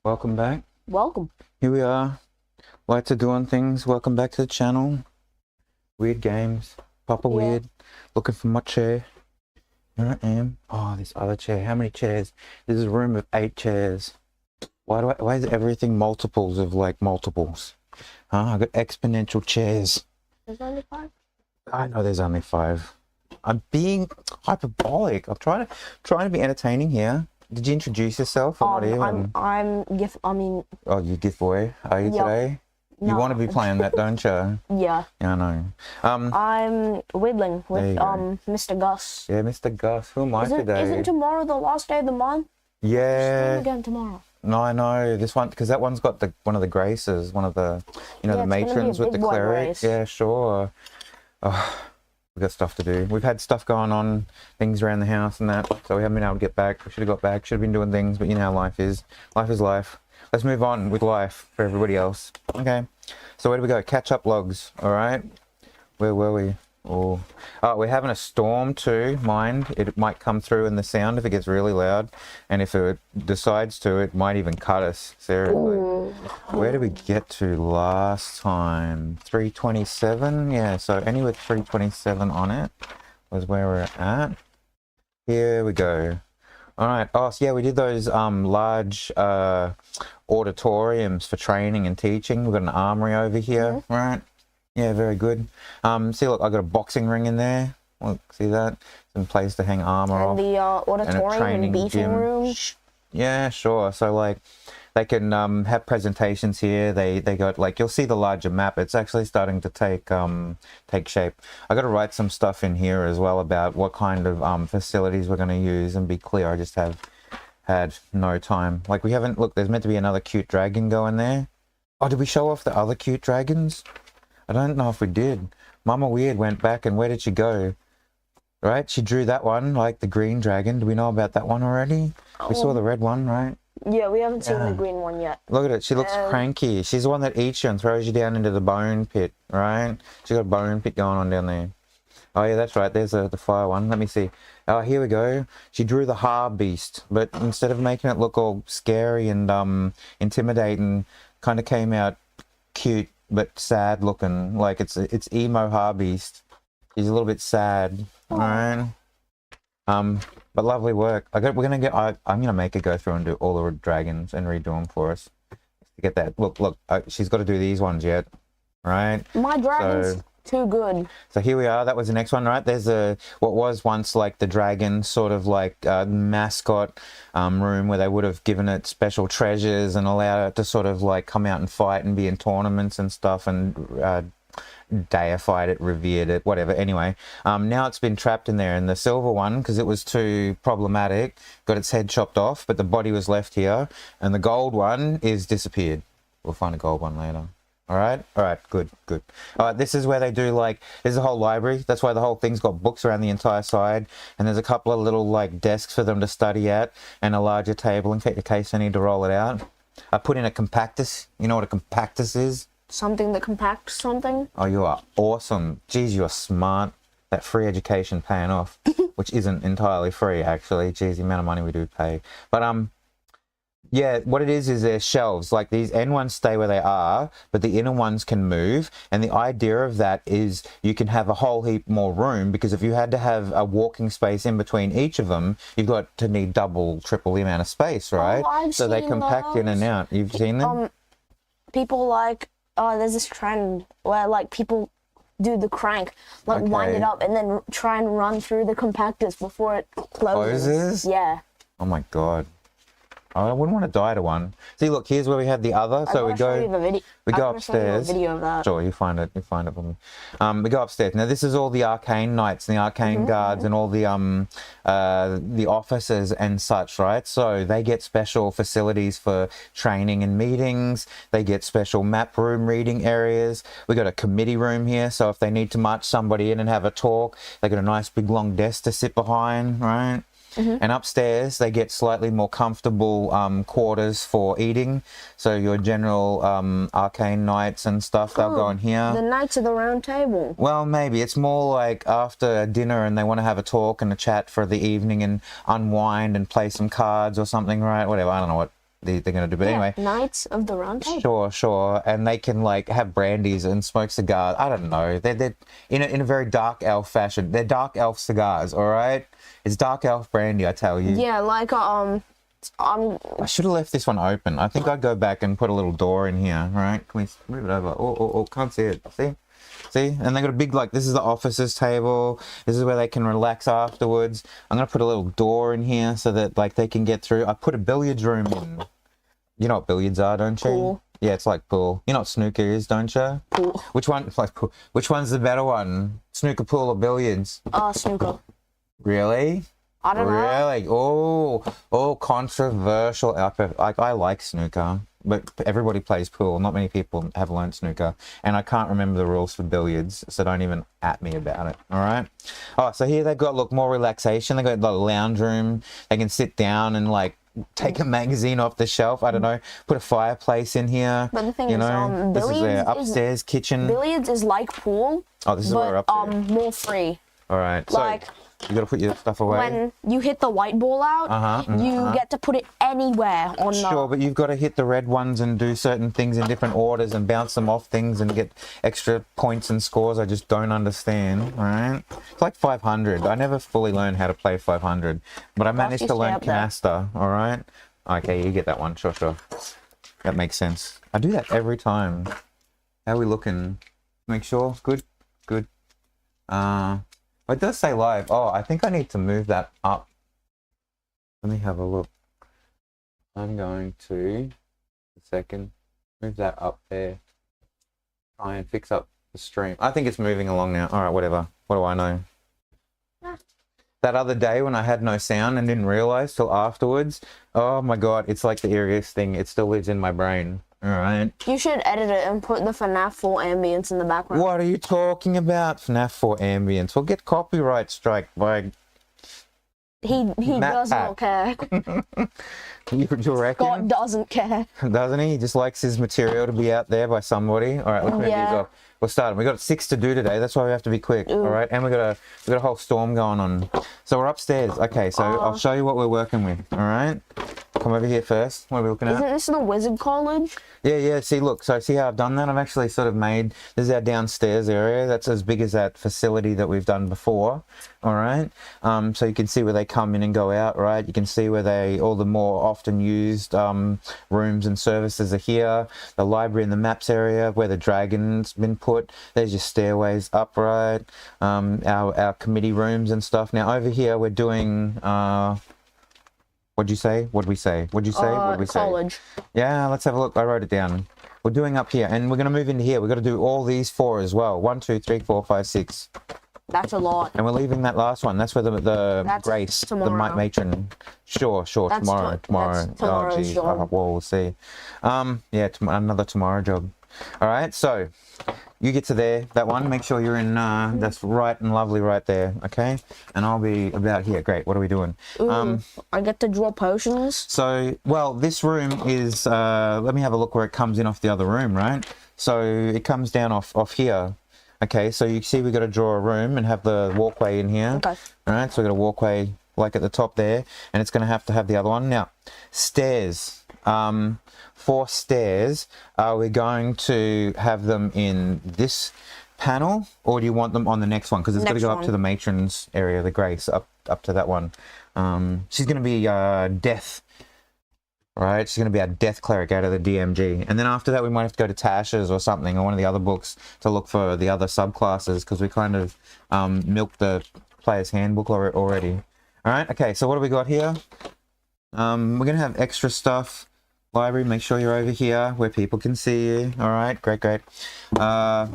Welcome back. Welcome. Here we are. Lights are doing things. Welcome back to the channel. Weird games. Papa Yeah. Weird. Looking for my chair. Here I am. Oh, this other chair. How many chairs? This is a room of 8 chairs. Why is everything multiples of like multiples? Huh? I got exponential chairs. There's only 5. I know there's only 5. I'm being hyperbolic. I'm trying to be entertaining here. Did you introduce yourself? Or not even? Oh, you giveaway, are you Yep. today? You No. want to be playing that, don't you? yeah. Yeah, I know. I'm Whittling There with you go. Mr. Gus. Yeah, Mr. Gus. Who am I today? Isn't tomorrow the last day of the month? Stream Yeah. again tomorrow. No, I know. This one, because that one's got one of the graces, one of the, Yeah, the it's gonna be a matrons with the big white cleric. grace. Yeah, sure. Oh, we've got stuff to do. We've had stuff going on, things around the house and that, so we haven't been able to get back. We should have got back, should have been doing things, but you know how life is. Life is life. Let's move on with life for everybody else. Okay, so where do we go? Catch up logs, all right? Where were we? Oh, we're having a storm too, mind. It might come through in the sound if it gets really loud, and if it decides to, it might even cut us, seriously. Ooh. Where did we get to last time? 327? Yeah, so any with 327 on it was where we're at. Here we go. All right. Oh, so yeah, we did those large auditoriums for training and teaching. We've got an armory over here, right? Yeah, very good. See, look, I got a boxing ring in there. Look, see that? Some place to hang armor off. And the auditorium training and beefing gym. room. Yeah, sure. So like they can have presentations here. They got like, you'll see the larger map. It's actually starting to take shape. I got to write some stuff in here as well about what kind of facilities we're going to use, and be clear, I just have had no time. Like we haven't, look, there's meant to be another cute dragon going there. Oh, did we show off the other cute dragons? I don't know if we did. Mama Weird went back, and where did she go? Right, she drew that one, like the green dragon. Do we know about that one already? We saw the red one, right? Yeah, we haven't seen Yeah. the green one yet. Look at it. She looks cranky. She's the one that eats you and throws you down into the bone pit, right? She's got a bone pit going on down there. Oh, yeah, that's right. There's the fire one. Let me see. Oh, here we go. She drew the Beast, but instead of making it look all scary and intimidating, kind of came out cute but sad looking. Like it's emo Beast. She's a little bit sad, right? But lovely work. I'm gonna make her go through and do all the dragons and redo them for us to get that. Look. She's got to do these ones yet, right? My dragon's too good. So here we are. That was the next one, right? There's what was once like the dragon sort of like mascot room where they would have given it special treasures and allowed it to sort of like come out and fight and be in tournaments and stuff, and deified it, revered it, whatever. Anyway, now it's been trapped in there, and the silver one, because it was too problematic, got its head chopped off, but the body was left here, and the gold one is disappeared. We'll find a gold one later. All right, good. All right, this is where they do like, there's a whole library. That's why the whole thing's got books around the entire side, and there's a couple of little like desks for them to study at, and a larger table in case they need to roll it out. I put in a compactus. You know what a compactus is? Something that compacts something. Oh, you are awesome. Geez, you're smart. That free education paying off, which isn't entirely free, actually. Geez, the amount of money we do pay. But, yeah, what it is they're shelves. Like, these end ones stay where they are, but the inner ones can move. And the idea of that is you can have a whole heap more room, because if you had to have a walking space in between each of them, you've got to need double, triple the amount of space, right? I've So they seen compact in and those. out. You've seen them? People like, there's this trend where like people do the crank, like wind it Okay. up and then try and run through the compactors before it closes. Closes? Yeah. Oh my god. I wouldn't want to die to one. See, look, here's where we had the other. So we go upstairs. Video of that. Sure, you find it for me. We go upstairs. Now this is all the arcane knights and the arcane guards and all the officers and such, right? So they get special facilities for training and meetings. They get special map room reading areas. We got a committee room here, so if they need to march somebody in and have a talk, they got a nice big long desk to sit behind, right? And upstairs they get slightly more comfortable quarters for eating, so your general arcane knights and stuff, they'll go in here. The Knights of the Round Table. Well, maybe it's more like after dinner and they want to have a talk and a chat for the evening and unwind and play some cards or something, right? Whatever, I don't know what they're going to do. But anyway, Knights of the Round Table. sure. And they can like have brandies and smoke cigars. I don't know. They're in a very dark elf fashion. They're dark elf cigars, all right? It's dark elf brandy, I tell you. Yeah, like I should have left this one open. I think I'd go back and put a little door in here, right? Can we move it over? Oh, can't see it. See? And they got a big, like, this is the officers' table. This is where they can relax afterwards. I'm going to put a little door in here so that, like, they can get through. I put a billiards room in. You know what billiards are, don't you? Pool. Yeah, it's like pool. You know what snooker is, don't you? Pool. Which one? Like, which one's the better one? Snooker, pool, or billiards? Snooker. Really? I don't know. Really? Oh, controversial. Like, I like snooker, but everybody plays pool. Not many people have learned snooker, and I can't remember the rules for billiards, so don't even at me about it. All right. Oh, so here they've got, look, more relaxation. They got the lounge room. They can sit down and like take a magazine off the shelf. I don't know. Put a fireplace in here. But the thing you is, know, this is their upstairs kitchen. Billiards is like pool. Oh, this is where we're up to. More free. All right. Like, so you got to put your stuff away. when you hit the white ball out, you get to put it anywhere on the... Sure, but you've got to hit the red ones and do certain things in different orders and bounce them off things and get extra points and scores. I just don't understand, all right? It's like 500. I never fully learned how to play 500, but I managed to learn Canasta, all right? Okay, you get that one, sure. That makes sense. I do that every time. How are we looking? Make sure, good. It does say live. Oh, I think I need to move that up. Let me have a look. I'm going to, move that up there. Try and fix up the stream. I think it's moving along now. All right, whatever. What do I know? That other day when I had no sound and didn't realize till afterwards, oh my God, it's like the eeriest thing. It still lives in my brain. All right. You should edit it and put the FNAF 4 ambience in the background. What are you talking about? FNAF 4 ambience. We'll get copyright strike by... He does not care. You reckon? God doesn't care. Doesn't he? He just likes his material to be out there by somebody. All right, let's move these off. We'll start. We got 6 to do today. That's why we have to be quick. All right, and we got a whole storm going on. So we're upstairs. Okay, so I'll show you what we're working with. All right, come over here first. What are we looking at? Isn't this the Wizard College? Yeah. See, look. So see how I've done that? I've actually sort of made. This is our downstairs area. That's as big as that facility that we've done before. All right. So you can see where they come in and go out. Right. You can see where all the more often used rooms and services are here. The library and the maps area where the dragon's been put. There's your stairways up, right? Our committee rooms and stuff. Now over here we're doing what'd you say? What'd we say? What'd you say? What'd we say? College. Yeah, let's have a look. I wrote it down. We're doing up here, and we're gonna move into here. We've got to do all these 4 as well. 1, 2, 3, 4, 5, 6. That's a lot. And we're leaving that last one. That's where the Grace, tomorrow. the matron. Sure. Tomorrow. Oh, geez. Well, we'll see. Yeah, another tomorrow job. All right, so you get to there, that one. Make sure you're in. That's right and lovely right there. Okay, and I'll be about here. Great. What are we doing? I get to draw potions. So, well, this room is. Let me have a look where it comes in off the other room, right? So it comes down off here. Okay, so you see we got to draw a room and have the walkway in here. Okay. All right, so we got a walkway like at the top there, and it's going to have the other one. Now, stairs. 4 stairs. Are we going to have them in this panel, or do you want them on the next one? Because it's got to go up to the matron's area, the Grace, up to that one. She's going to be death. Right, she's going to be our death cleric out of the DMG, and then after that we might have to go to Tasha's or something, or one of the other books to look for the other subclasses, because we kind of milked the player's handbook already. All right, okay, so what do we got here? We're going to have extra stuff. Library, make sure you're over here where people can see you. All right, great. So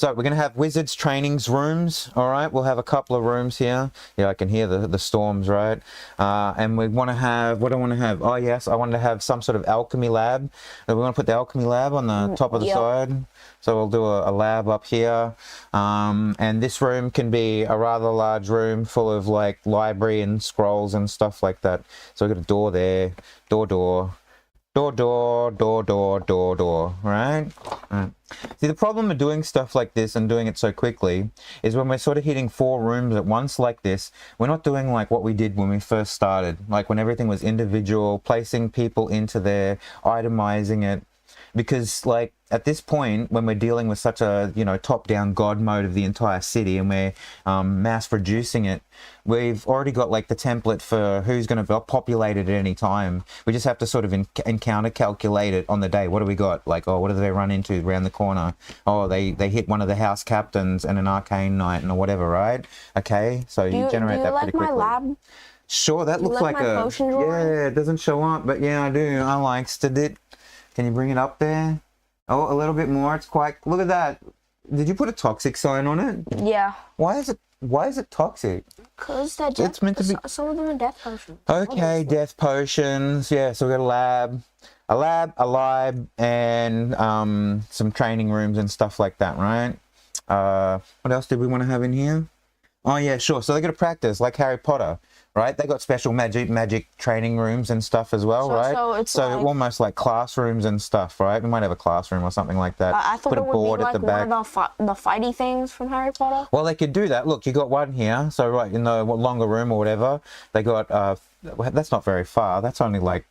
we're going to have wizards trainings rooms. All right, we'll have a couple of rooms here. Yeah, I can hear the storms, right? And we want to have, what do I want to have? Oh yes, I wanted to have some sort of alchemy lab. We want to put the alchemy lab on the top of the side. So we'll do a lab up here. And this room can be a rather large room full of like library and scrolls and stuff like that. So we've got a door there, door. door, right? See, the problem of doing stuff like this and doing it so quickly is when we're sort of hitting 4 rooms at once like this, we're not doing like what we did when we first started, like when everything was individual, placing people into there, itemizing it. Because like at this point, when we're dealing with such a, you know, top-down god mode of the entire city and we're mass producing it, we've already got like the template for who's going to be populated at any time. We just have to sort of encounter calculate it on the day. What do we got? Like, oh, what do they run into around the corner? Oh, they hit one of the house captains and an arcane knight and whatever, right? Okay, so you generate that pretty quickly. Do you like my lab? Sure, that looks like a... potion drawer? Yeah, it doesn't show up, but yeah, I do. I like it. Can you bring it up there? Oh, a little bit more. It's quite... Look at that. Did you put a toxic sign on it? Yeah. Why is it toxic? Because they're death. It's meant to be... Some of them are death potions. Okay, death potions. Yeah, so we got a lab, and some training rooms and stuff like that, right? What else did we want to have in here? Oh yeah, sure. So they got to practice like Harry Potter, right? They got special magic training rooms and stuff as well, right? So it's like, almost like classrooms and stuff, right? We might have a classroom or something like that. I thought Put it a would board be at like the back. one of the fighty things from Harry Potter. Well, they could do that. Look, you got one here. So right in the longer room or whatever, they got. That's not very far. That's only like.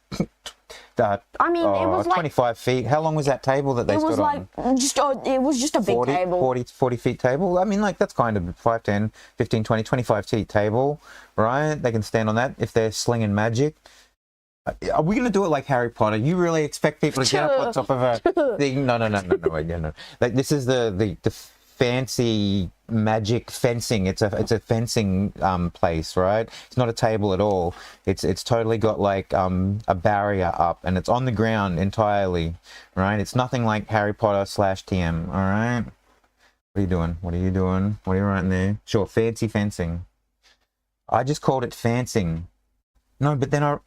I mean, it was like 25 feet. How long was that table that they stood on? It was just a big 40, table. 40 feet table. I mean, like, that's kind of 5, 10, 15, 20, 25 feet table, right? They can stand on that if they're slinging magic. Are we going to do it like Harry Potter? You really expect people to get up on top of a thing? No. Wait, no. Like, this is the fancy magic fencing. It's a fencing place, right? It's not a table at all. It's totally got like a barrier up, and it's on the ground entirely, right? It's nothing like Harry Potter / TM. All right. What are you doing? What are you writing there? Sure, fancy fencing. I just called it fencing. No, but then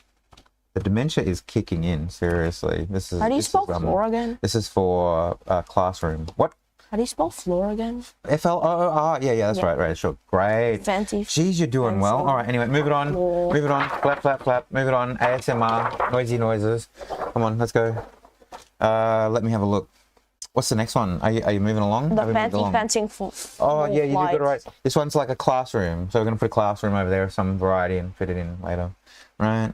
the dementia is kicking in. Seriously, this is. How do you spell floor again? This is for classroom. What? How do you spell floor again? FLOOR. Yeah, that's right, sure. Great. Fancy. Jeez, you're doing well. All right, anyway, move it on. Move it on. Flap. Move it on. ASMR. Noisy noises. Come on, let's go. Let me have a look. What's the next one? Are you moving along? The fancy fencing for. Oh, yeah, you did it right. This one's like a classroom. So we're going to put a classroom over there of some variety and fit it in later. Right.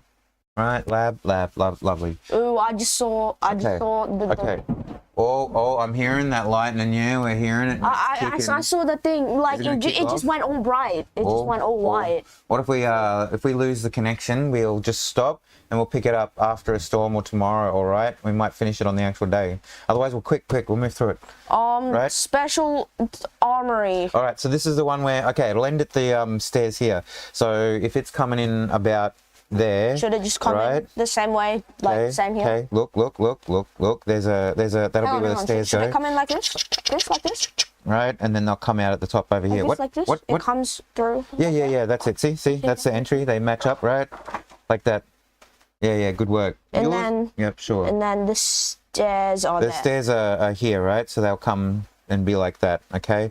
Lab, lovely. Ooh, I just saw the... Okay. Oh, I'm hearing that lightning. Yeah, we're hearing it. I saw the thing. Like it just went all bright. It just went all white. What if we lose the connection? We'll just stop and we'll pick it up after a storm or tomorrow. All right. We might finish it on the actual day. Otherwise, we'll quick. We'll move through it. Right? Special armory. All right. So this is the one where it'll end at the stairs here. So if it's coming in about there, should it just come in the same way, like same here? Okay, look. There's a that'll be where the stairs go. Should it come in like this? Like this? Right, and then they'll come out at the top over here. Like this? What? It comes through. Yeah. That's it. See, that's the entry. They match up, right? Like that. Yeah. Good work. And then. Yep, sure. And then the stairs are there. The stairs are here, right? So they'll come and be like that. Okay.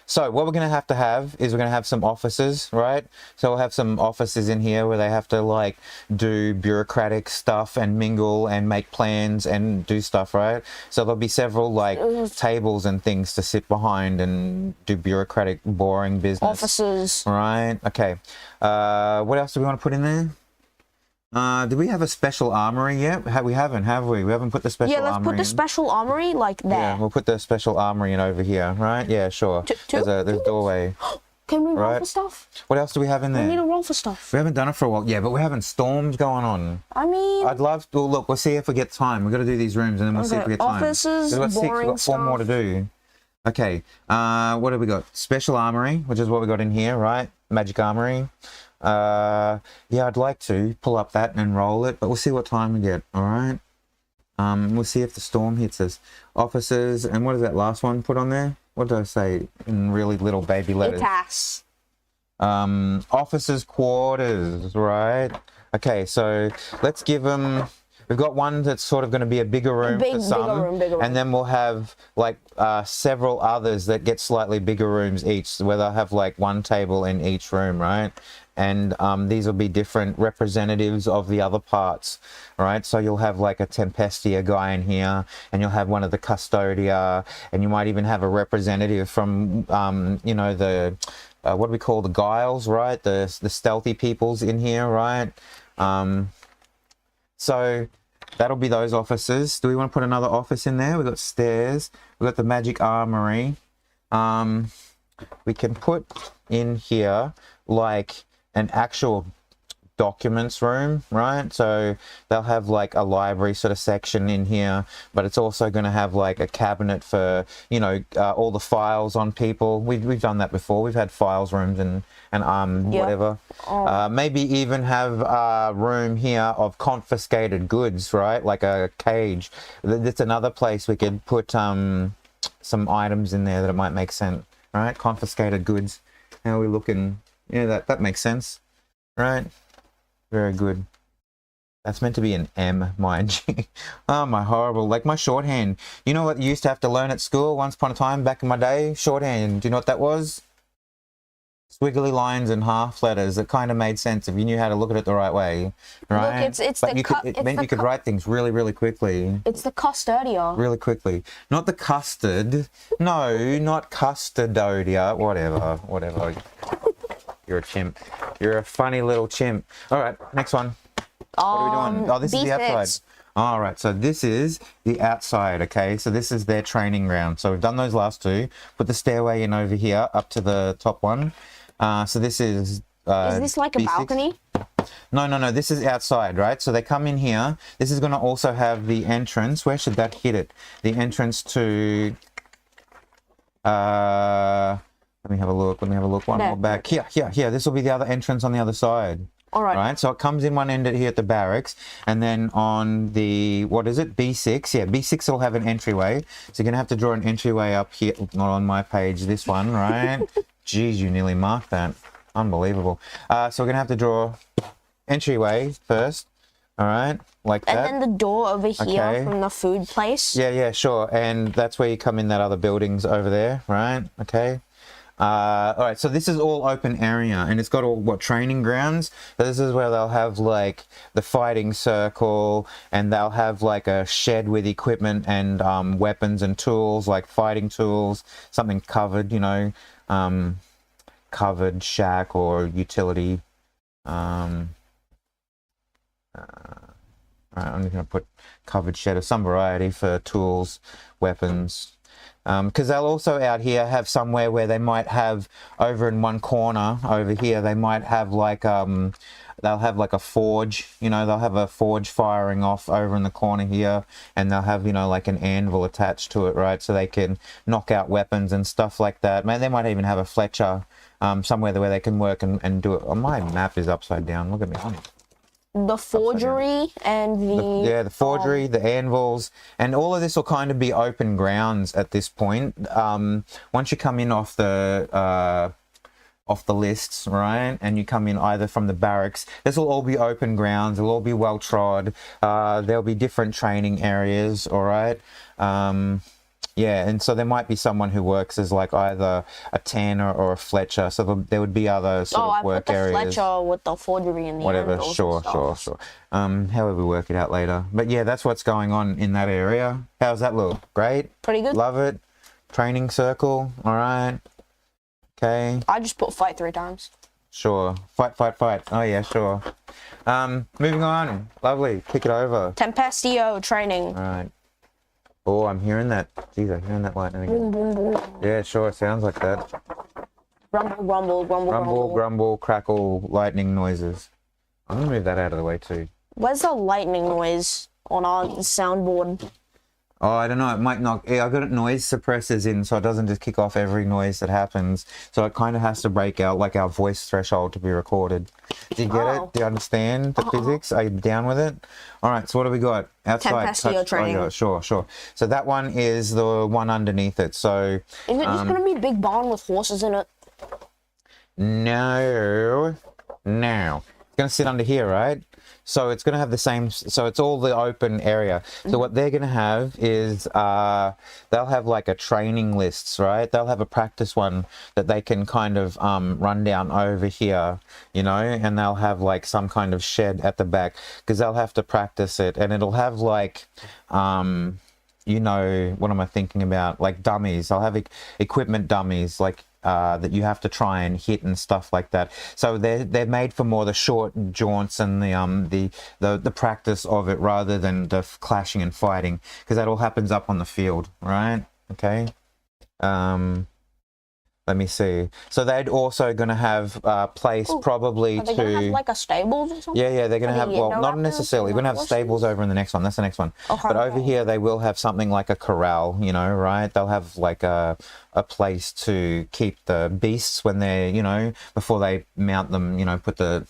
So what we're going to have is we're going to have some offices, right? So we'll have some offices in here where they have to like do bureaucratic stuff and mingle and make plans and do stuff, right? So there'll be several like tables and things to sit behind and do bureaucratic, boring business. Offices. Right? Okay. What else do we want to put in there? Did we have a special armory yet? We haven't, have we? We haven't put the special armory in. Yeah, let's put the special armory like there. Yeah, we'll put the special armory in over here, right? Yeah, sure. There's a doorway. Can we roll for stuff? What else do we have in there? We need a roll for stuff. We haven't done it for a while. Yeah, but we're having storms going on. I mean... I'd love to... Look, we'll see if we get time. We've got to do these rooms and then we'll see if we get time. Offices, boring stuff. We've got 4 more to do. Okay, what have we got? Special armory, which is what we got in here, right? Magic armory. Yeah, I'd like to pull up that and roll it, but we'll see what time we get. All right. We'll see if the storm hits us. Officers, and what is that last one put on there? What did I say in really little baby letters? Itas. Officers' quarters, right? Okay, so let's give them. we've got one that's sort of going to be a bigger room for some, bigger room. and then we'll have like several others that get slightly bigger rooms each, where they'll have like one table in each room, right? And these will be different representatives of the other parts, right? So you'll have like a Tempestia guy in here, and you'll have one of the Custodia, and you might even have a representative from, you know, the, what do we call the Guiles, right? The stealthy peoples in here, right? So that'll be those offices. Do we want to put another office in there? We've got stairs. We've got the magic armory. We can put in here like an actual documents room, right? So they'll have like a library sort of section in here, but it's also going to have like a cabinet for, you know, all the files on people. We've done that before. We've had files rooms and whatever. Maybe even have a room here of confiscated goods, right? Like a cage. That's another place we could put some items in there that it might make sense, right? Confiscated goods. How are we looking? Yeah, that makes sense, right? Very good. That's meant to be an M, mind you. Oh, my horrible, like my shorthand. You know what you used to have to learn at school once upon a time back in my day? Shorthand. Do you know what that was? Squiggly lines and half letters. It kind of made sense if you knew how to look at it the right way, right? Look, it's but the it meant you could write things really, really quickly. It's the Custodia. Really quickly. Not the custard. No, not custodia. Whatever. You're a chimp. You're a funny little chimp. All right, next one. What are we doing? Oh, this is the outside. All right, so this is the outside, okay? So this is their training ground. So we've done those last two. Put the stairway in over here, up to the top one. So this is... is this like a B6. balcony? No. This is outside, right? So they come in here. This is going to also have the entrance. Where should that hit it? The entrance to... let me have a look. One more back. Here. This will be the other entrance on the other side. All right. Right. So it comes in one end here at the barracks, and then on the, what is it? B6. Yeah, B6 will have an entryway. So you're going to have to draw an entryway up here. Not on my page, this one, right? Jeez, you nearly marked that. Unbelievable. So we're going to have to draw entryway first. All right. Like that. And then the door over here from the food place. Yeah, sure. And that's where you come in that other buildings over there, right? Okay. All right, so this is all open area, and it's got all training grounds. So this is where they'll have like the fighting circle, and they'll have like a shed with equipment and weapons and tools, like fighting tools, something covered, you know, covered shack or utility. Right, I'm just gonna put covered shed of some variety for tools, weapons. Because they'll also out here have somewhere where they might have over in one corner over here, they might have like they'll have like a forge, you know, they'll have a forge firing off over in the corner here, and they'll have, you know, like an anvil attached to it, right? So they can knock out weapons and stuff like that. Man, they might even have a Fletcher somewhere where they can work and do it. Oh, my map is upside down. Look at me. The forgery and the forgery, the anvils, and all of this will kind of be open grounds at this point. Once you come in off the lists, right, and you come in either from the barracks, this will all be open grounds. It'll all be well trod. There'll be different training areas. All right. Yeah, and so there might be someone who works as like either a tanner or a Fletcher. So there would be other sort of work areas. I put the Fletcher with the forgery and the whatever. anvils Sure. However we work it out later. But yeah, that's what's going on in that area. How's that look? Great. Pretty good. Love it. Training circle. All right. Okay. I just put fight 3 times. Sure. Fight. Oh yeah, sure. Moving on. Lovely. Kick it over. Tempestia training. All right. Oh, I'm hearing that. Jeez, I'm hearing that lightning again. Boom, boom, boom. Yeah, sure, it sounds like that. Rumble. Grumble, crackle, lightning noises. I'm gonna move that out of the way too. Where's the lightning noise on our soundboard? Oh, I don't know, it might not. Yeah, I've got noise suppressors in so it doesn't just kick off every noise that happens. So it kind of has to break out like our voice threshold to be recorded. Do you get it? Do you understand the physics? Are you down with it? All right, so what do we got? Outside. Tempestia training. Oh, yeah, sure. So that one is the one underneath it. So is it just going to be a big barn with horses in it? No. It's going to sit under here, right? So it's going to have the same, so it's all the open area. So what they're going to have is they'll have like a training lists, right? They'll have a practice one that they can kind of run down over here, you know, and they'll have like some kind of shed at the back because they'll have to practice it, and it'll have like you know, what am I thinking about? Like dummies. I'll have equipment dummies, like that you have to try and hit and stuff like that. So they're made for more the short jaunts and the practice of it rather than the clashing and fighting, because that all happens up on the field, right? Okay. Let me see. So they'd also going to have place probably Are they gonna have like a stables or something? Yeah, they're going to have, well, not necessarily. We're going to have stables over in the next one. That's the next one. Okay, but over here, they will have something like a corral, you know, right? They'll have like a place to keep the beasts when they're, you know, before they mount them, you know, put the,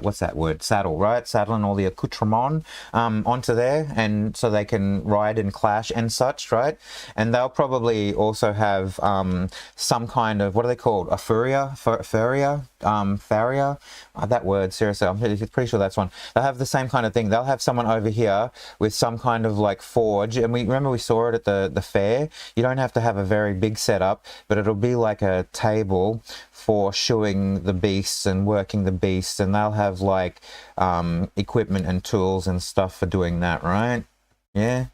what's that word? Saddle, right? Saddle and all the accoutrement onto there, and so they can ride and clash and such, right? And they'll probably also have some kind of, what are they called? A farrier? Farrier? That word, seriously, I'm pretty sure that's one. They'll have the same kind of thing. They'll have someone over here with some kind of like forge, and we remember we saw it at the fair. You don't have to have a very big setup, but it'll be like a table for shoeing the beasts and working the beasts, and they'll have like equipment and tools and stuff for doing that, right? Yeah.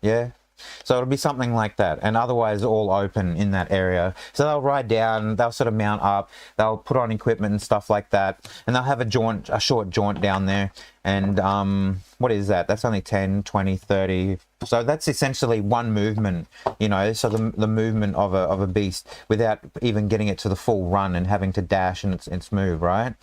So it'll be something like that, and otherwise all open in that area. So they'll ride down, they'll sort of mount up, they'll put on equipment and stuff like that, and they'll have a short jaunt down there. And what is that? That's only 10, 20, 30. So that's essentially one movement, you know, so the movement of a beast without even getting it to the full run and having to dash and its move, right?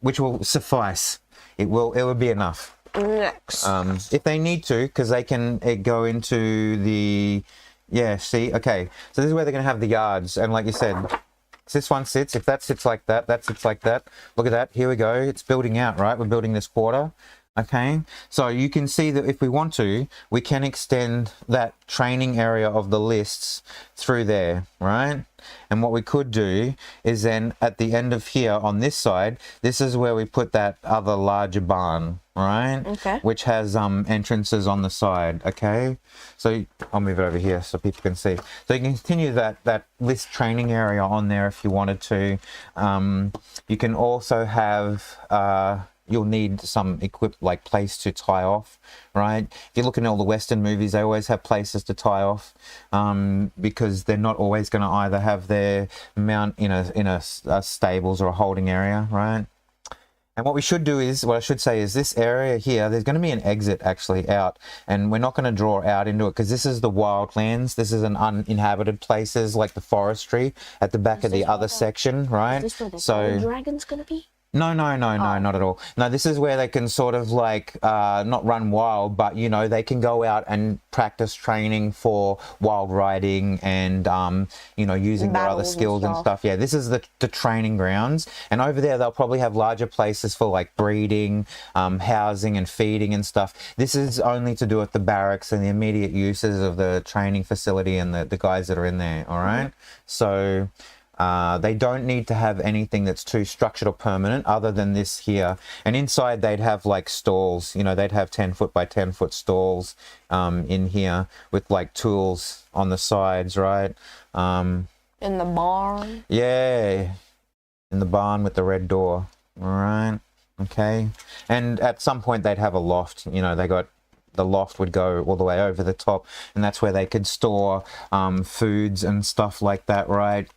Which will suffice. It will be enough. Next. If they need to, because they can go into the, yeah, see, okay. So this is where they're going to have the yards, and like you said, this one sits, if that sits like that, that sits like that. Look at that, here we go, it's building out, right? We're building this quarter. Okay, so you can see that if we want to, we can extend that training area of the lists through there, right? And what we could do is then at the end of here on this side, this is where we put that other larger barn, right? Okay. Which has entrances on the side, okay? So I'll move it over here so people can see. So you can continue that list training area on there if you wanted to. You can also have you'll need some like place to tie off, right? If you look at all the Western movies, they always have places to tie off because they're not always going to either have their mount in a stables or a holding area, right? And what we should do is, what I should say is this area here, there's going to be an exit actually out, and we're not going to draw out into it because this is the wildlands. This is an uninhabited places like the forestry at the back of the other section, right? Is this where the dragon's going to be? No, not at all. No, this is where they can sort of like not run wild, but you know, they can go out and practice training for wild riding and you know, using their other skills and stuff. Yeah, this is the training grounds, and over there they'll probably have larger places for like breeding, housing and feeding and stuff. This is only to do with the barracks and the immediate uses of the training facility and the guys that are in there. All right, so they don't need to have anything that's too structured or permanent other than this here. And inside they'd have like stalls, you know, they'd have 10-foot by 10-foot stalls in here with like tools on the sides, right? In the barn? Yeah, in the barn with the red door, all right? Okay. And at some point they'd have a loft, you know, the loft would go all the way over the top, and that's where they could store foods and stuff like that, right?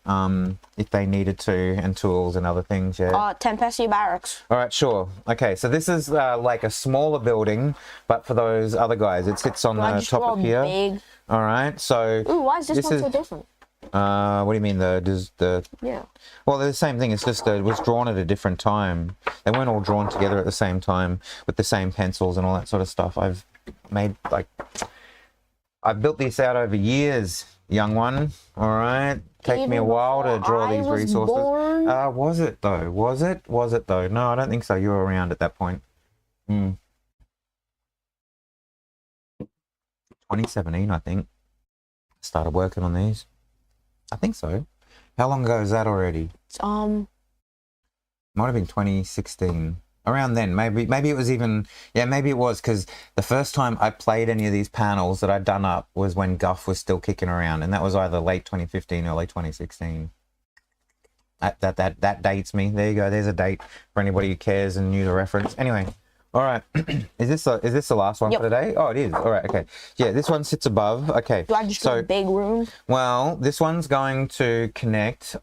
If they needed to, and tools and other things, yeah. Tempestia barracks. All right, sure. Okay, so this is like a smaller building, but for those other guys, it sits on the top of here. Big? All right, so... Ooh, why is this one so different? What do you mean, Yeah. Well, they're the same thing, it's just it was drawn at a different time. They weren't all drawn together at the same time with the same pencils and all that sort of stuff. I've built this out over years, young one, all right? Take me a while to draw these resources. Was it though? Was it though? No, I don't think so. You were around at that point. 2017, I think. Started working on these. I think so. How long ago is that already? It's, Might have been 2016. Around then, maybe it was even, yeah, maybe it was, because the first time I played any of these panels that I'd done up was when Guff was still kicking around, and that was either late 2015, early 2016. That dates me. There you go. There's a date for anybody who cares and knew the reference. Anyway, all right. Is this the last one for today? Oh, it is. All right. Okay. Yeah, this one sits above. Okay. Do I just do a big room? Well, this one's going to connect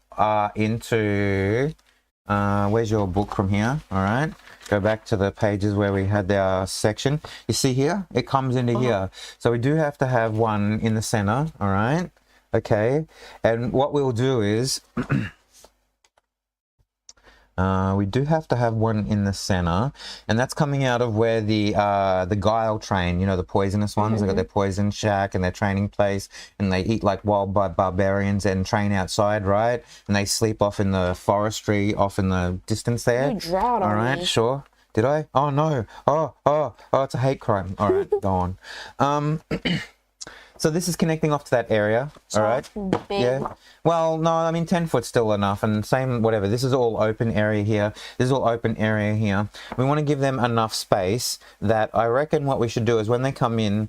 into. Where's your book from here? All right. Go back to the pages where we had our section. You see here? It comes into here. So we do have to have one in the center. All right. Okay. And what we'll do is. We do have to have one in the center, and that's coming out of where the guile train, you know, the poisonous ones. They got their poison shack and their training place, and they eat like wild barbarians and train outside, right? And they sleep off in the forestry, off in the distance there. You drought on All right, me. sure. Did I? Oh no. Oh, it's a hate crime. All right, go on. So this is connecting off to that area, all right? Big. Yeah. Well, no, I mean 10 foot's still enough, and same whatever. This is all open area here. This is all open area here. We want to give them enough space that I reckon what we should do is when they come in,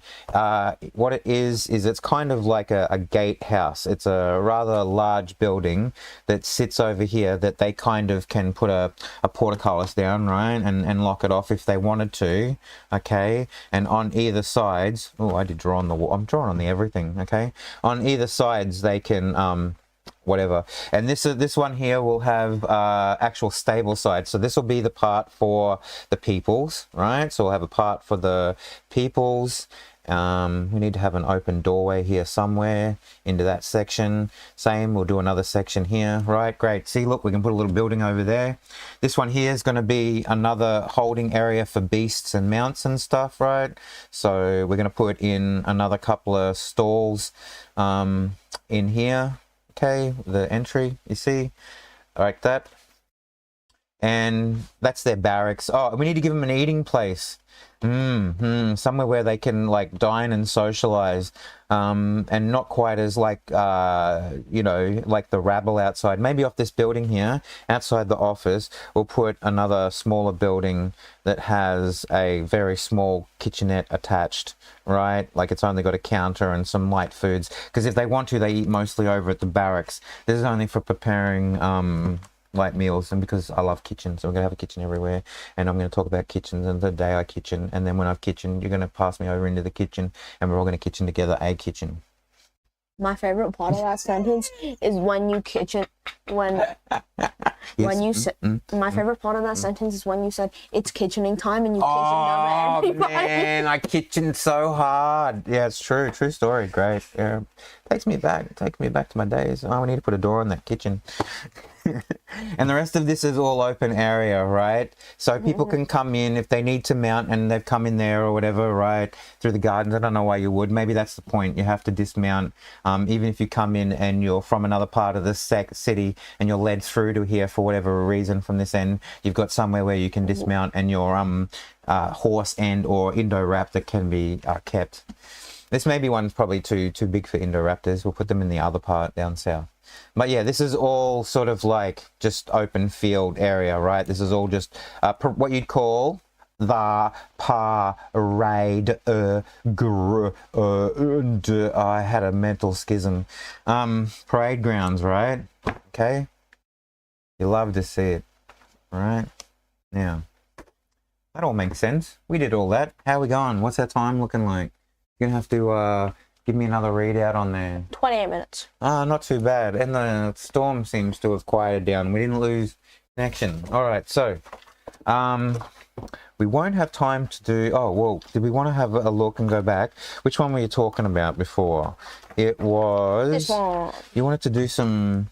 what it is it's kind of like a gatehouse. It's a rather large building that sits over here that they kind of can put a portcullis down, right, and lock it off if they wanted to, okay? And on either sides, oh, I did draw on the wall. I'm drawing on the everything, okay? On either sides they can whatever, and this one here will have actual stable sides. So this will be the part for the peoples, right? So we'll have a part for the peoples. We need to have an open doorway here somewhere into that section. Same, we'll do another section here, right? Great. See, look, we can put a little building over there. This one here is going to be another holding area for beasts and mounts and stuff, right? So we're going to put in another couple of stalls in here, okay? The entry, you see, like that. And that's their barracks. Oh, we need to give them an eating place. Somewhere where they can like dine and socialize, and not quite as like you know, like the rabble outside. Maybe off this building here outside the office we'll put another smaller building that has a very small kitchenette attached, right? Like it's only got a counter and some light foods, because if they want to, they eat mostly over at the barracks. This is only for preparing light meals, and because I love kitchens, so we're gonna have a kitchen everywhere, and I'm gonna talk about kitchens and the day I kitchen, and then when I've kitchen, you're gonna pass me over into the kitchen, and we're all gonna kitchen together a kitchen. My favorite part of that sentence is when you kitchen when you said my favorite part of that sentence is when you said it's kitchening time and you kitchened over everybody. Man, I kitchened so hard. Yeah, it's true story. Great. Yeah, takes me back to my days. Oh, we need to put a door on that kitchen. And the rest of this is all open area, right? So people can come in if they need to mount, and they've come in there or whatever, right, through the gardens. I don't know why you would. Maybe that's the point. You have to dismount, even if you come in and you're from another part of the city and you're led through to here for whatever reason from this end. You've got somewhere where you can dismount, and your horse and or Indoraptor can be kept. This maybe one's probably too big for Indoraptors. We'll put them in the other part down south. But yeah, this is all sort of like just open field area, right? This is all just what you'd call the parade. I had a mental schism. Parade grounds, right? Okay. You love to see it, right? Now, that all makes sense. We did all that. How are we going? What's our time looking like? You're gonna have to give me another readout on there. 28 minutes. Not too bad. And the storm seems to have quieted down. We didn't lose connection. All right, so we won't have time to do... Oh, well, did we want to have a look and go back? Which one were you talking about before? It was... This one. You wanted to do some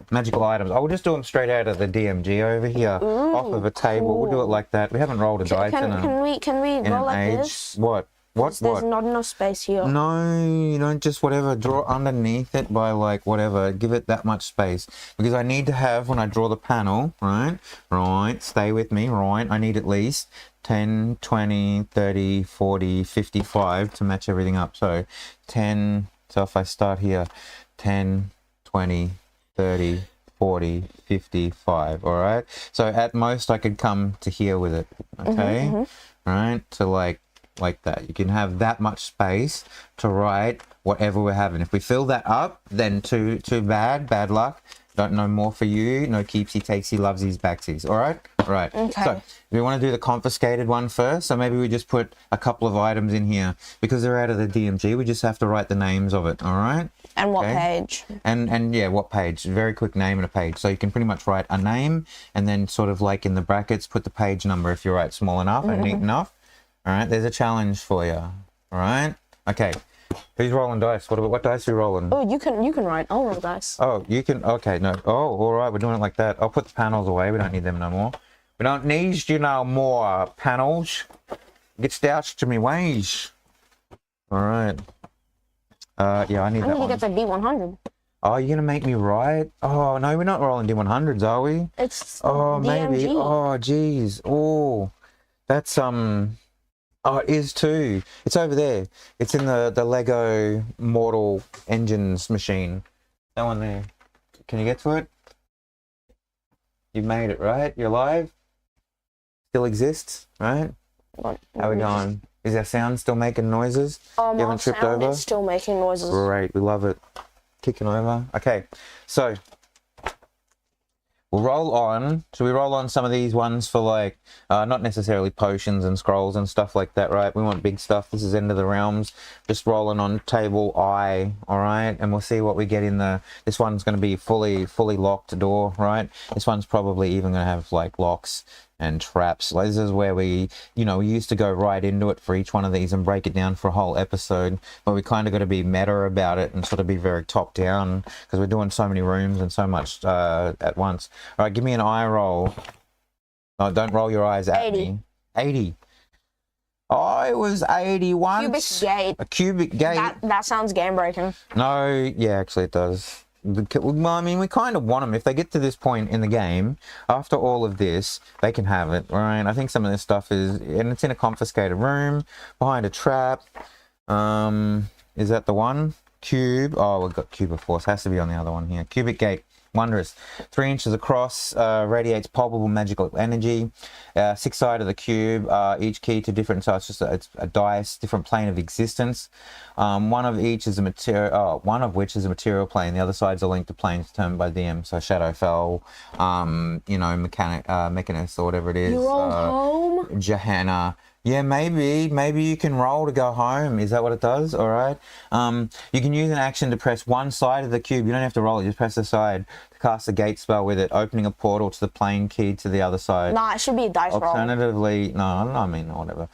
magical items. I will just do them straight out of the DMG over here, off of a table. Cool. We'll do it like that. We haven't rolled a dice Can we in roll an like age. this? What? There's not enough space here. No, you don't just whatever. Draw underneath it by like whatever. Give it that much space. Because I need to have, when I draw the panel, right? Right, stay with me, right? I need at least 10, 20, 30, 40, 55 to match everything up. So 10, so if I start here, 10, 20, 30, 40, 55. All right. So at most I could come to here with it. Okay. Right. So like that. You can have that much space to write whatever we're having. If we fill that up, then too bad luck. Don't know more for you. No keepsy, takesy, lovesies, backsies. All right? Right. Okay. So we want to do the confiscated one first. So maybe we just put a couple of items in here. Because they're out of the DMG, we just have to write the names of it. All right? And what page? And yeah, what page? Very quick name and a page. So you can pretty much write a name and then sort of like in the brackets, put the page number if you write small enough and neat enough. All right? There's a challenge for you. All right? Okay. Who's rolling dice? What dice are you rolling? Oh, you can write. I'll roll dice. Oh, you can. Okay, no. Oh, all right. We're doing it like that. I'll put the panels away. We don't need them no more. We don't need you no more panels. Get stouched to me ways. All right. Yeah, I need that I'm gonna one. get the D100. Oh, you're gonna make me write? Oh no, we're not rolling D100s, are we? It's Oh, maybe. DMG. Oh, geez. Oh, that's Oh, it is too. It's over there. It's in the Lego Mortal Engines machine. That one there. Can you get to it? You made it, right? You're alive? Still exists, right? What? How we going? Is our sound still making noises? You My haven't tripped sound over? is still making noises. Great, we love it. Kicking over. Okay, so we'll roll on. Should we roll on some of these ones for like, not necessarily potions and scrolls and stuff like that, right? We want big stuff. This is End of the Realms. Just rolling on table I, all right? And we'll see what we get in the, this one's going to be fully locked door, right? This one's probably even going to have like locks and traps. Like, this is where we, you know, we used to go right into it for each one of these and break it down for a whole episode, but we kind of got to be meta about it and sort of be very top down because we're doing so many rooms and so much at once. All right, give me an eye roll. Oh, don't roll your eyes at 80. me. 80. Oh, it was 80 once. Cubic gate. A cubic gate. That sounds game breaking. No, yeah, actually it does. Well, I mean, we kind of want them. If they get to this point in the game, after all of this, they can have it, right? I think some of this stuff is, and it's in a confiscated room, behind a trap. Is that the one? Cube. Oh, we've got cube of force. Has to be on the other one here. Cubic gate. Wondrous. 3 inches across, radiates palpable magical energy. 6 sides of the cube, each key to different, so it's a dice, different plane of existence. One of which is a material plane. The other sides are linked to planes determined by DM. So Shadowfell, you know, Mechanist or whatever it is. You rolled home? Johanna. Yeah, maybe you can roll to go home. Is that what it does? All right. You can use an action to press one side of the cube. You don't have to roll it. Just press the side to cast a gate spell with it, opening a portal to the plane key to the other side. Nah, it should be a dice roll. Alternatively, no, I mean, whatever.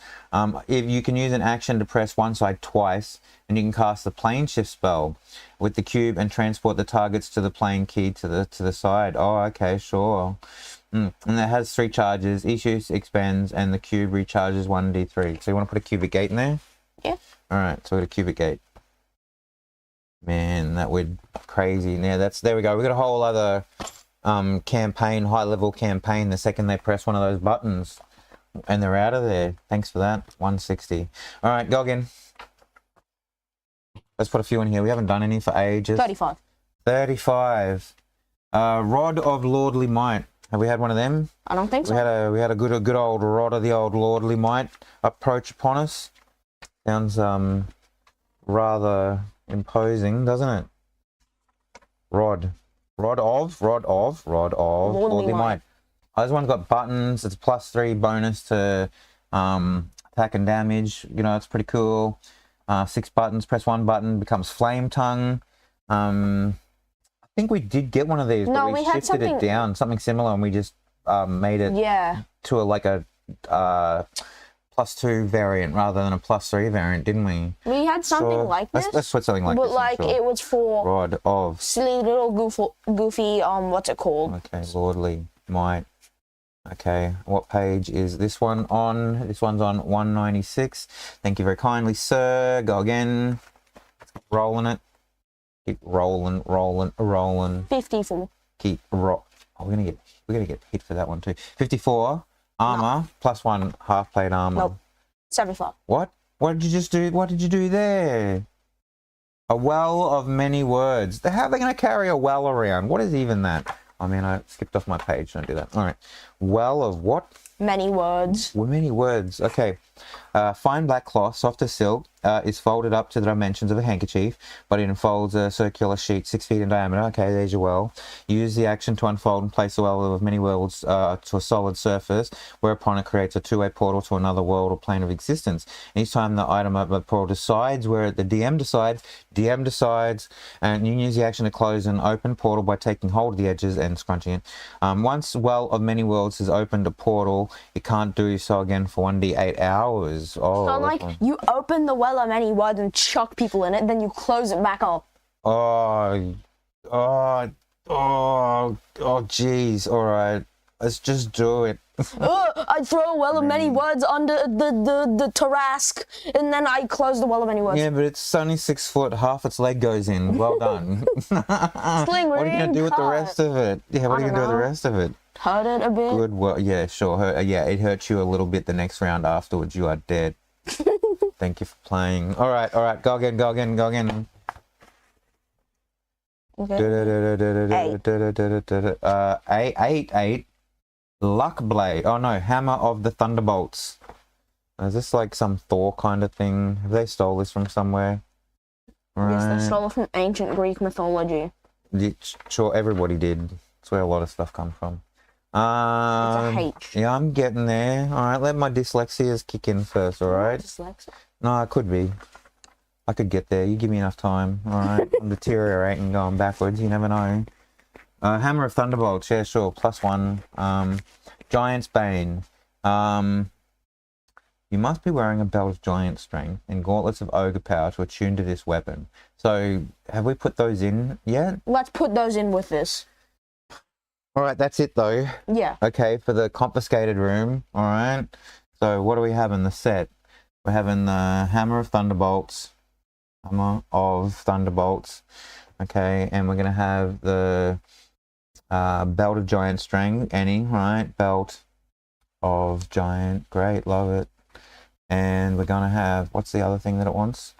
If you can use an action to press one side twice, and you can cast the plane shift spell with the cube and transport the targets to the plane key to the side. Oh, okay, sure. And it has 3 charges. Each use expands, and the cube recharges 1d3. So you want to put a cubic gate in there? Yeah. All right. So we got a cubic gate. Man, that would crazy. Yeah, there we go. We got a whole other campaign, high level campaign. The second they press one of those buttons, and they're out of there. Thanks for that. 160. All right, go again. Let's put a few in here. We haven't done any for ages. 35. 35. Rod of Lordly Might. Have we had one of them? I don't think so. We had a good old rod of the old Lordly Might approach upon us. Sounds rather imposing, doesn't it? Rod of Lordly Might. Oh, this one's got buttons. It's +3 bonus to attack and damage. You know, it's pretty cool. 6 buttons. Press 1 button, becomes Flame Tongue. I think we did get one of these, but we shifted it down, something similar, and we just made it to a +2 variant rather than a +3 variant, didn't we? We had something like this. Let's put something like this. But like it was for Rod of silly little goofy what's it called? Okay, Lordly Might. Okay, what page is this one on? This one's on 196. Thank you very kindly, sir. Go again. Keep rolling it. Keep rolling. 54. Keep roll. Oh, we're gonna get hit for that one too. 54 armor +1 half plate armor. Nope. 75. What? What did you just do? What did you do there? A well of many words. How are they gonna carry a well around? What is even that? I mean, I skipped off my page. Don't do that. All right. Well of what? Many words. Many words. Okay. Fine black cloth, soft as silk, is folded up to the dimensions of a handkerchief, but it unfolds a circular sheet 6 feet in diameter. Okay, there's your well. Use the action to unfold and place the well of many worlds to a solid surface, whereupon it creates a two-way portal to another world or plane of existence. Each time the item of the portal decides where the DM decides, and you can use the action to close an open portal by taking hold of the edges and scrunching it. Once well of many worlds has opened a portal, it can't do so again for 1d8 hours. Oh, So like you open the well of many words and chuck people in it, then you close it back up. Jeez. All right, let's just do it. I throw a well of many words under the Tarask, and then I close the well of many words. Yeah, but it's only 6 foot. Half its leg goes in. Well done. Sling, What are you gonna do with the rest of it? Yeah, what are you gonna do with the rest of it? Hurt it a bit. Good. Well, yeah, sure. Yeah, it hurt you a little bit. The next round afterwards, you are dead. Thank you for playing. All right. Go again. Okay. 8. Luck blade. Oh no, hammer of the thunderbolts. Is this like some Thor kind of thing? Have they stole this from somewhere? Right. Yes, they stole it from ancient Greek mythology. Sure, everybody did. That's where a lot of stuff comes from. It's a H. Yeah, I'm getting there. All right, let my dyslexias kick in first. All right. Dyslexia. No, it could be. I could get there. You give me enough time. All right. I'm deteriorating, going backwards. You never know. Hammer of Thunderbolts. Yeah, sure. +1. Giant's Bane. You must be wearing a belt of giant strength and gauntlets of ogre power to attune to this weapon. So, have we put those in yet? Let's put those in with this. All right, that's it though. Yeah. Okay, for the confiscated room. All right. So, what do we have in the set? We're having the Hammer of Thunderbolts. Okay, and we're going to have the Belt of Giant Strength, Annie, right? Belt of Giant, great, love it. And we're going to have, what's the other thing that it wants?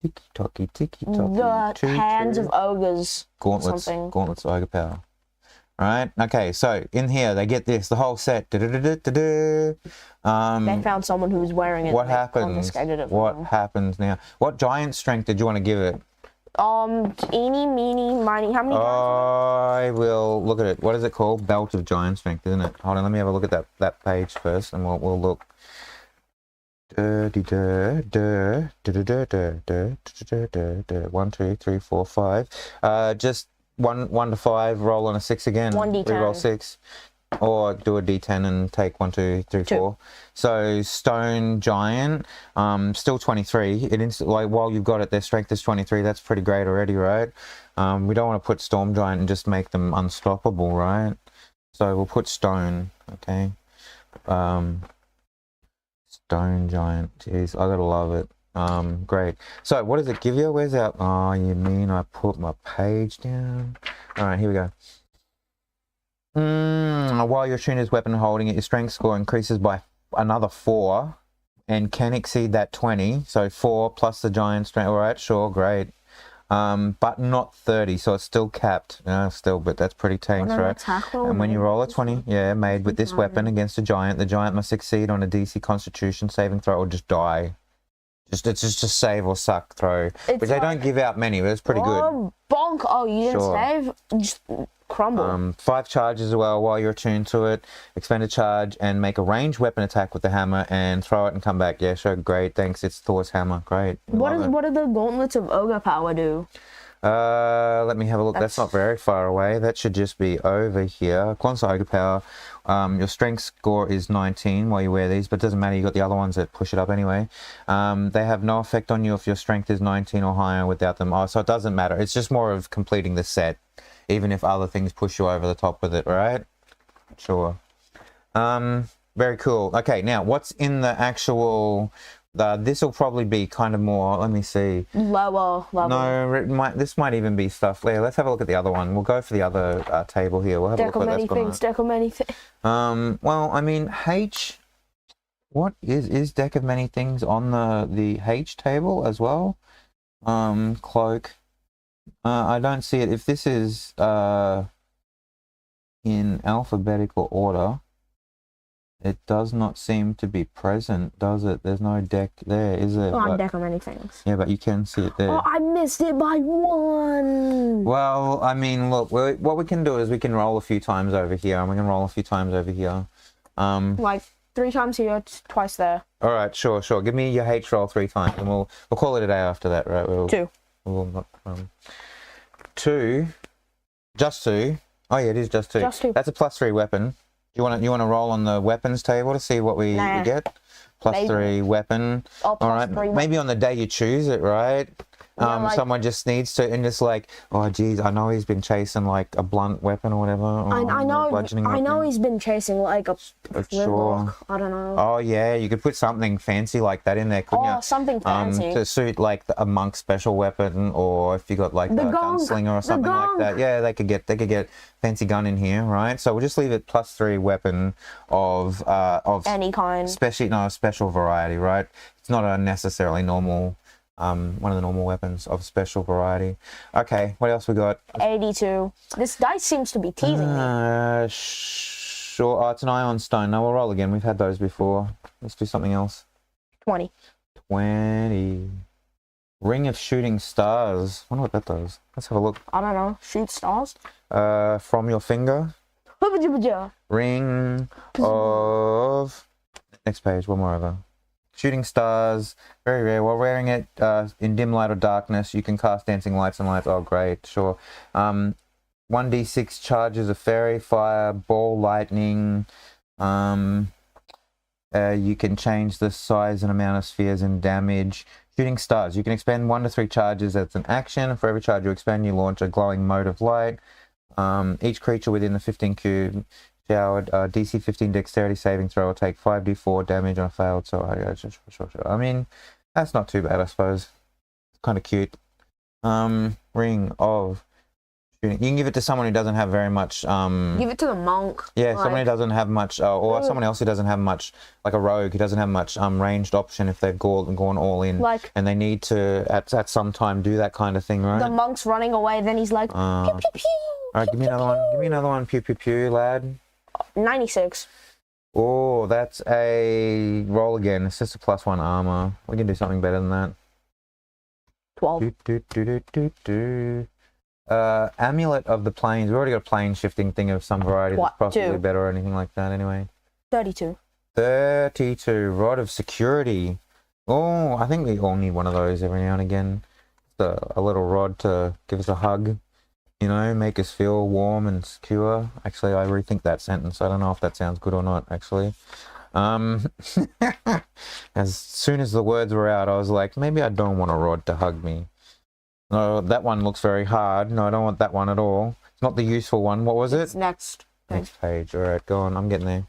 Tiki-toki. The Hands of Ogres. Gauntlets of Ogre Power. Right, okay, so in here they get this, the whole set. They found someone who was wearing it. What happens? What happens now? What giant strength did you want to give it? Eeny, meeny, miny. How many? I will look at it. What is it called? Belt of Giant Strength, isn't it? Hold on, let me have a look at that page first, and we'll look. 1, 2, 3, 4, 5. Just 1 to 5. Roll on a 6 again. 1d10. Reroll 6, or do a d10 and take 1, 2, 3, 4. So Stone Giant, still 23. Like while you've got it, their strength is 23. That's pretty great already, right? We don't want to put Storm Giant and just make them unstoppable, right? So we'll put Stone. Okay. Stone Giant. Jeez, I gotta love it. Great. So what does it give you? Where's that? Oh, you mean I put my page down? All right, here we go. While you're tuning his weapon and holding it, your strength score increases by another 4 and can exceed that 20. So 4 plus the giant strength. All right, sure, great. But not 30, so it's still capped. But that's pretty tanks, right? And when you roll a 20, made with this weapon against a giant, the giant must succeed on a DC Constitution saving throw or just die. It's just a save or suck throw, which they don't give out many, but it's pretty good. Bonk! Oh, you didn't save? Just crumble. 5 charges as well while you're attuned to it. Expend a charge and make a ranged weapon attack with the hammer and throw it and come back. Yeah, sure, great, thanks. It's Thor's hammer, great. What do the gauntlets of ogre power do? Let me have a look. That's not very far away. That should just be over here. Quantum Ogre Power. Your strength score is 19 while you wear these, but it doesn't matter. You got the other ones that push it up anyway. They have no effect on you if your strength is 19 or higher without them. So it doesn't matter. It's just more of completing the set, even if other things push you over the top with it, right? Sure. Very cool. Okay, now what's in the actual... this will probably be kind of more, let me see. Lower level. No, this might even be stuff. Yeah, let's have a look at the other one. We'll go for the other table here. We'll have a look at that's going on. Deck of many things. Well, I mean, H... What is Deck of Many Things on the H table as well? Cloak. I don't see it. If this is in alphabetical order, it does not seem to be present, does it? There's no deck there, is there? On deck of many things. Yeah, but you can see it there. Oh, I missed it by 1. Well, I mean, look, what we can do is we can roll a few times over here, and we can roll a few times over here. Like 3 times here, twice there. All right, sure. Give me your H roll 3 times, and we'll call it a day after that, right? 2. 2, just 2. Oh yeah, it is just 2. Just 2. That's a +3 weapon. You want to roll on the weapons table to see what we get? +3 weapon. Oh, all right, +3 maybe on the day you choose it, right? Yeah, like, someone just needs to, and just like, oh geez, I know he's been chasing like a blunt weapon or whatever. I know he's been chasing like a flintlock. I don't know. Oh yeah, you could put something fancy like that in there, couldn't you? Oh, something fancy to suit like a monk's special weapon, or if you got like a gunslinger or something like that. Yeah, they could get fancy gun in here, right? So we'll just leave it +3 weapon of any kind, special variety, right? It's not a necessarily normal. One of the normal weapons of special variety. Okay, what else we got? 82. This dice seems to be teasing me. Sure. Oh, it's an ion stone. No, we'll roll again. We've had those before. Let's do something else. 20. 20. Ring of shooting stars. I wonder what that does. Let's have a look. I don't know. Shoot stars? From your finger. Ring of... Next page, one more over. Shooting stars, very rare. While wearing it in dim light or darkness, you can cast dancing lights and lights. Oh, great, sure. 1d6 charges of fairy fire, ball lightning. You can change the size and amount of spheres and damage. Shooting stars, you can expend 1 to 3 charges as an action. For every charge you expend, you launch a glowing mote of light. Each creature within the 15 cube showered DC 15 dexterity saving throw will take 5d4 damage on a failed. So I mean, that's not too bad, I suppose. It's kind of cute. Ring of shooting. You can give it to someone who doesn't have very much. Give it to the monk. Yeah, someone who doesn't have much, or someone else who doesn't have much, like a rogue who doesn't have much ranged option if they've gone all in, and they need to at some time do that kind of thing, right? The monk's running away, then he's like, pew pew pew. All right, give me another one. Give me another one. Pew pew pew, lad. 96. Oh, that's a roll again. It's just a +1 armor. We can do something better than that. 12. Amulet of the plains. We already got a plane shifting thing of some variety. That's possibly 2. better or anything like that. Anyway. 32. 32. Rod of security. Oh, I think we all need one of those every now and again. Just a little rod to give us a hug. You know, make us feel warm and secure. Actually, I rethink that sentence. I don't know if that sounds good or not, actually. As soon as the words were out, I was like, maybe I don't want a rod to hug me. No, that one looks very hard. No, I don't want that one at all. It's not the useful one. What was it? It's next. Next page. All right, go on. I'm getting there.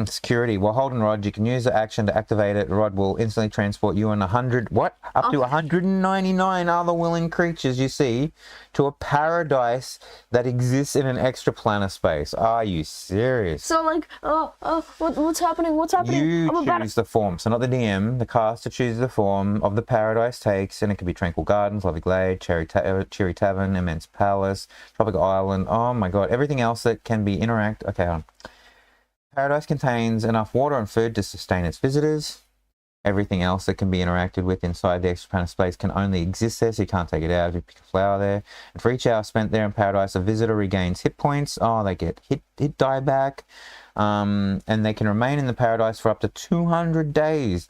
Security. While holding rod, you can use the action to activate it. The rod will instantly transport you and 100, up to 199 other willing creatures you see to a paradise that exists in an extraplanar space. Are you serious? So like, what's happening? What's happening? You choose the form. So not the DM. The caster chooses the form of the paradise takes, and it could be Tranquil Gardens, Lovely Glade, Cheery Tavern, Immense Palace, Tropical Island. Oh my god. Everything else that can be Okay, hold on. Paradise contains enough water and food to sustain its visitors. Everything else that can be interacted with inside the extraplanar space can only exist there, so you can't take it out if you pick a flower there. And for each hour spent there in Paradise, a visitor regains hit points. Oh, they get hit die back. And they can remain in the Paradise for up to 200 days,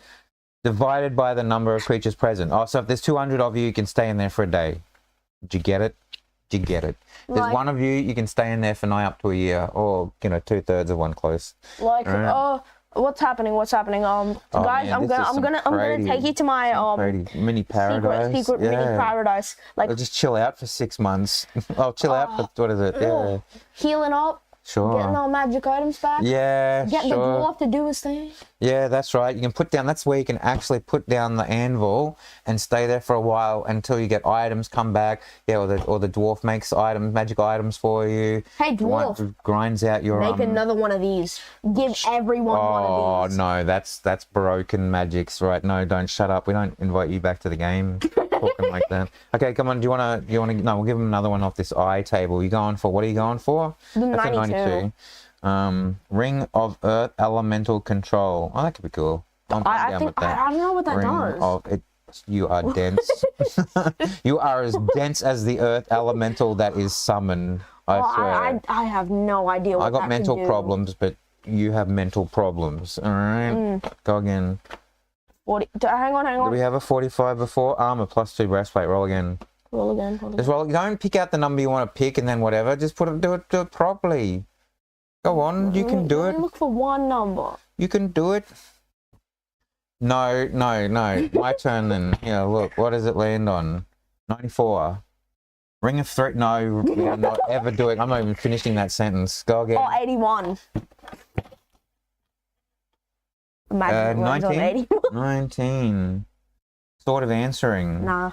divided by the number of creatures present. Oh, so if there's 200 of you, you can stay in there for a day. Did you get it? Did you get it? There's one of you can stay in there for nigh up to a year, or 2/3 of one close. Like, right. What's happening? Guys, man, I'm gonna take you to my mini paradise. Secret mini paradise. Like, I'll just chill out for 6 months. I'll chill out for what is it? Yeah. Healing up. Sure. Getting our magic items back. Yeah, Getting sure. the dwarf to do his thing. Yeah, that's right. You can put down, that's where you can actually put down the anvil and stay there for a while until you get items come back. Yeah, or the dwarf makes items, magic items for you. Hey, dwarf. Grinds out your... Make another one of these. Give everyone one of these. Oh, no, that's broken magics, right? No, don't shut up. We don't invite you back to the game talking like that. Okay, come on. Do you want to, no, we'll give him another one off this eye table. You going for, what are you going for? The That's 92. a 92. Ring of Earth Elemental Control. Oh, that could be cool. I'm I down think, with that. I don't know what that Ring does. of it. You are dense. You are as dense as the Earth Elemental that is summoned. I swear. I have no idea what I got that mental could do. problems, but you have mental problems. All right, go again. 40, hang on. Do we have a 45 before? Armor +2 breastplate. Roll again. Roll again. Just roll. Don't pick out the number you want to pick and then whatever. Just do it properly. Go on, you can do it. Look for one number. You can do it. No. My turn then. Yeah, look. What does it land on? 94. Ring of 3. No, we are not ever doing. I'm not even finishing that sentence. Go again. Oh, 81. Imagine 19. 19. Sort of answering. Nah.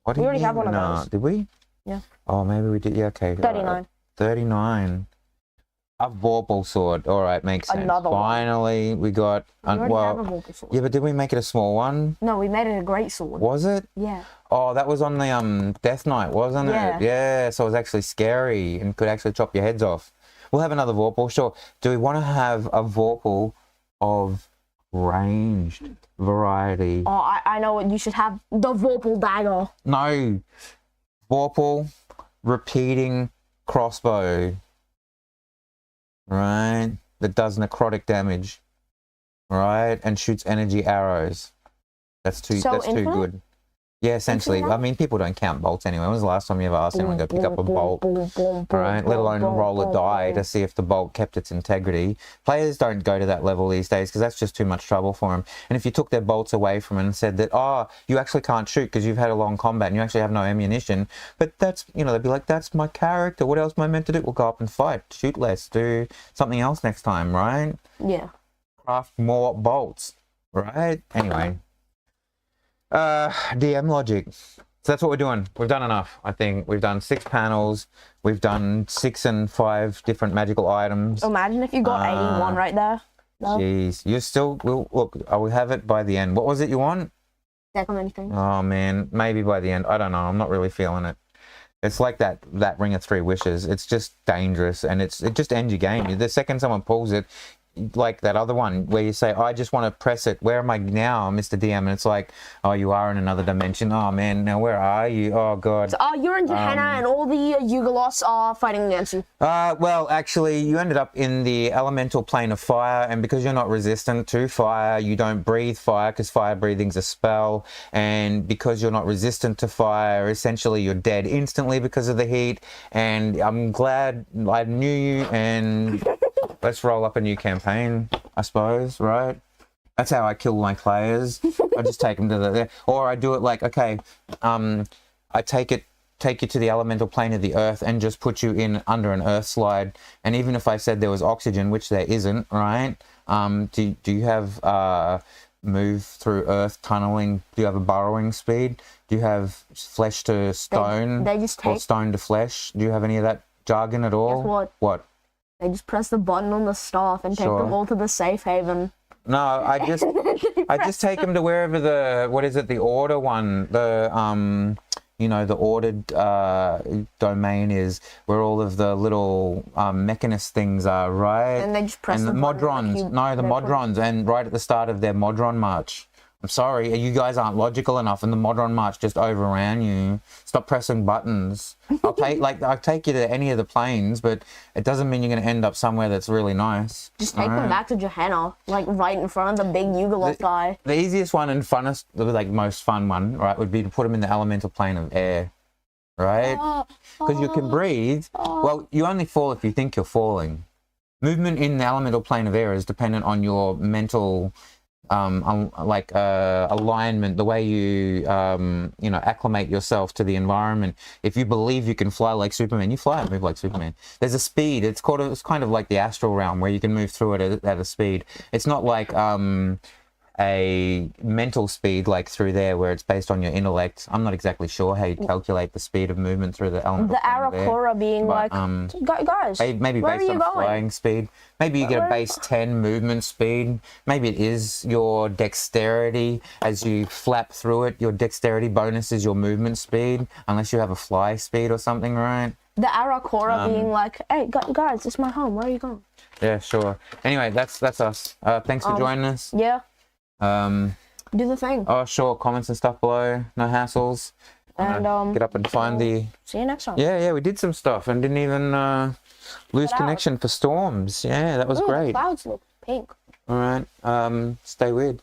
What We already have one of those. Did we? Yeah. Oh, maybe we did. Yeah, okay. 39. 39. A Vorpal sword. All right, makes sense. Another one. Finally, we got... We already have a Vorpal sword. yeah, but did we make it a small one? No, we made it a great sword. Was it? Yeah. Oh, that was on the Death Knight, wasn't Yeah. it? Yeah, so it was actually scary and could actually chop your heads off. We'll have another Vorpal, sure. Do we want to have a Vorpal of ranged variety? Oh, I know what you should have. The Vorpal dagger. No. Vorpal repeating crossbow. Right? That does necrotic damage. Right? And shoots energy arrows. That's too infinite? good. Yeah, essentially. Infinite? I mean, people don't count bolts anyway. When was the last time you ever asked anyone to go pick up a bolt? Right? Let alone roll a die to see if the bolt kept its integrity. Players don't go to that level these days because that's just too much trouble for them. And if you took their bolts away from them and said that, oh, you actually can't shoot because you've had a long combat and you actually have no ammunition, but that's, they'd be like, that's my character. What else am I meant to do? We'll go up and fight, shoot less, do something else next time, right? Yeah. Craft more bolts, right? Anyway. DM logic. So that's what we're doing. We've done enough. I think we've done 6 panels. We've done 6 and 5 different magical items. Imagine if you got 81 right there. No? Jeez, you still will look. I will have it by the end. What was it you want? Second anything. Oh man, maybe by the end. I don't know. I'm not really feeling it. It's like that Ring of 3 Wishes. It's just dangerous, and it just ends your game. The second someone pulls it, like that other one where you say, I just want to press it. Where am I now, Mr. DM? And it's like, oh, you are in another dimension. Oh man, now where are you? Oh god. So, you're in Gehenna and all the Yugolos are fighting against you. Well, actually, you ended up in the elemental plane of fire, and because you're not resistant to fire, you don't breathe fire because fire breathing's a spell, and because you're not resistant to fire, essentially you're dead instantly because of the heat. And I'm glad I knew you, and let's roll up a new campaign, I suppose, right? That's how I kill my players. I just take them to the... Or I do it like, okay, I take you to the elemental plane of the earth and just put you in under an earth slide. And even if I said there was oxygen, which there isn't, right? Do you have move through earth tunneling? Do you have a burrowing speed? Do you have flesh to stone? They just or take... stone to flesh? Do you have any of that jargon at all? Guess what? What? They just press the button on the staff and take them all to the safe haven. No, I just take them to wherever the order one, the the ordered domain is, where all of the little mechanist things are, right? And they just press and the modrons. No, the modrons, and right at the start of their modron march. I'm sorry, you guys aren't logical enough, and the modron march just overran you. Stop pressing buttons. I'll take you to any of the planes, but it doesn't mean you're going to end up somewhere that's really nice. Just take them back to Gehenna, like right in front of the big Yugoslav guy. The easiest one and funnest, like most fun one, right, would be to put them in the elemental plane of air, right? Because you can breathe. Well, you only fall if you think you're falling. Movement in the elemental plane of air is dependent on your mental alignment, the way you you know, acclimate yourself to the environment. If you believe you can fly like Superman, you fly and move like Superman. There's a speed. It's kind of like the astral realm where you can move through it at a speed. It's not like a mental speed like through there where it's based on your intellect. I'm not exactly sure how you calculate the speed of movement through the element. The Arakora being but, like, guys, maybe where based are you on going? flying speed. Maybe you get a base 10 movement speed. Maybe it is your dexterity as you flap through it. Your dexterity bonus is your movement speed, unless you have a fly speed or something, right? The Arakora being like, hey, guys, it's my home. Where are you going? Yeah, sure. Anyway, that's us. Thanks for joining us. Yeah. Do the thing. Oh, sure. Comments and stuff below. No hassles. And get up and find the. See you next time. Yeah, we did some stuff and didn't even lose connection for storms. Yeah, that was Ooh, great. The clouds look pink. All right. Stay weird.